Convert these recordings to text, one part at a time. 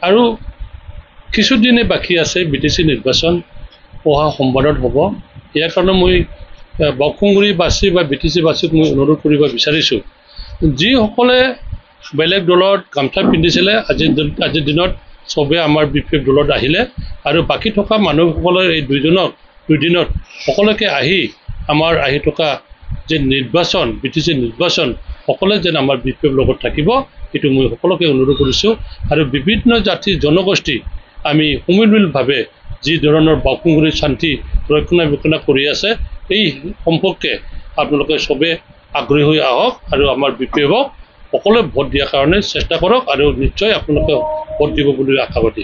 আৰু কিছুদিনে বাকী আছে BTC নিৰ্বাচন অহা সোমবাৰত হ'ব। ইয়াৰ কাৰণে মই বৰকুংগুৰিবাসী বা BTC বাসীক মই অনুৰোধ কৰিব বিচাৰিছোঁ, যিসকলে বেলেগ দলত গামছা পিন্ধিছিলে আজিৰ দিনত চবে আমাৰ BPF দলত আহিলে আৰু বাকী থকা মানুহসকলে এই দুদিনত সকলোকে আহি থকা যে নিৰ্বাচন BTC নিৰ্বাচন সকলে যেন আমাৰ BPF লগত থাকিব, এইটো মই সকলোকে অনুৰোধ কৰিছোঁ। আৰু বিভিন্ন জাতি জনগোষ্ঠী আমি সমিলমিলভাৱে যি ধৰণৰ বৰকুংগুৰিৰ শান্তি ৰক্ষণাবেক্ষণ কৰি আছে, এই সম্পৰ্কে আপোনালোকে চবে আগ্ৰহী হৈ আহক আৰু আমাৰ BPFক সকলোৱে ভোট দিয়াৰ কাৰণে চেষ্টা কৰক আৰু নিশ্চয় আপোনালোকে ভোট দিব বুলি আশাবাদী।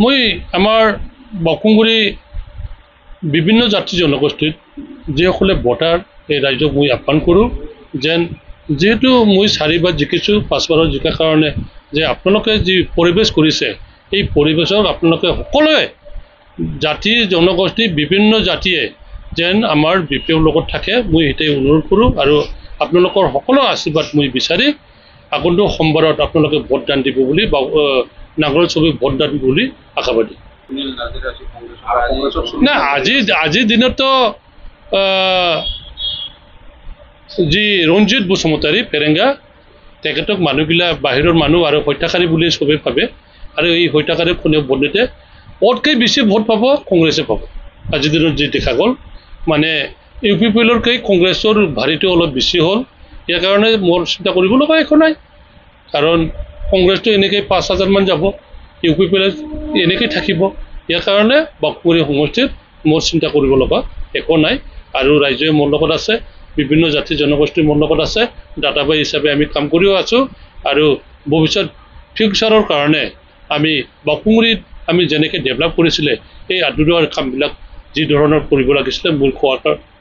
মই আমাৰ বৰকুংগুৰি বিভিন্ন জাতি জনগোষ্ঠীত যিসকলে ভোটাৰ এই ৰাইজক মই আহ্বান কৰোঁ যেন যিহেতু মই 4বাৰ জিকিছোঁ, 5বাৰৰ জিকাৰ কাৰণে যে আপোনালোকে যি পৰিৱেশ কৰিছে এই পৰিৱেশক আপোনালোকে সকলোৱে জাতি জনগোষ্ঠী বিভিন্ন জাতিয়ে যেন আমাৰ BPF লগত থাকে, মই সেইটোৱে অনুৰোধ কৰোঁ আৰু আপোনালোকৰ সকলো আশীৰ্বাদ মই বিচাৰি আগন্তুক সোমবাৰত আপোনালোকে ভোটদান দিব বুলি নাগৰিক চবে ভোটদান দিব বুলি আশাবাদী। না আজিৰ দিনতো যি ৰঞ্জিত বসুমতাৰী ফেৰেংগা তেখেতক মানুহবিলাক বাহিৰৰ মানুহ আৰু হত্যাকাৰী বুলি চবেই ভাবে আৰু এই হত্যাকাৰীক কোনেও ভোট নিদিয়ে। ভোটকৈ বেছি ভোট পাব কংগ্ৰেছে পাব। আজিৰ দিনত যি দেখা গ'ল মানে UPPLতকৈ কংগ্ৰেছৰ ভাৰীটো অলপ বেছি হ'ল। ইয়াৰ কাৰণে মোৰ চিন্তা কৰিব লগা একো নাই, কাৰণ কংগ্ৰেছটো এনেকৈ 5,000 মান যাব, UPPL এনেকৈ থাকিব। ইয়াৰ কাৰণে বৰকুংগুৰি সমষ্টিত মোৰ চিন্তা কৰিব লগা একো নাই আৰু ৰাইজে মোৰ লগত আছে, বিভিন্ন জাতি জনগোষ্ঠীৰ মোৰ লগত আছে, ডাটাবাই হিচাপে আমি কাম কৰিও আছোঁ আৰু ভৱিষ্যত ফিউচাৰৰ কাৰণে আমি বৰকুংগুৰিত আমি যেনেকৈ ডেভেলপ কৰিছিলে এই আধৰুৱা কামবিলাক যি ধৰণৰ কৰিব লাগিছিলে মোৰ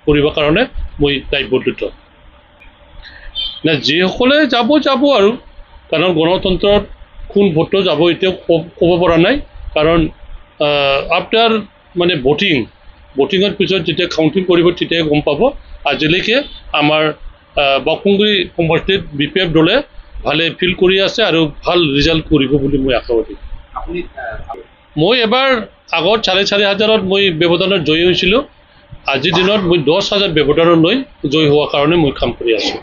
কৰিবৰ কাৰণে মই দায়বদ্ধ। যিসকলে যাব আৰু কাৰণ গণতন্ত্ৰত কোন ভোটটো যাব এতিয়াও ক'ব পৰা নাই, কাৰণ আফটাৰ মানে ভোটিঙৰ পিছত যেতিয়া কাউণ্টিং কৰিব তেতিয়াই গম পাব। আজিলৈকে আমাৰ বৰকুংগুৰি সমষ্টিত BPF দলে ভালে ফিল কৰি আছে আৰু ভাল ৰিজাল্ট কৰিব বুলি মই আশাবাদী। মই এবাৰ আগত 4,500ত মই ব্যৱধানত জয়ী হৈছিলোঁ, আজিৰ দিনত মই 10,000 ব্যৱধানত লৈ জয়ী হোৱাৰ কাৰণে মই কাম কৰি আছোঁ।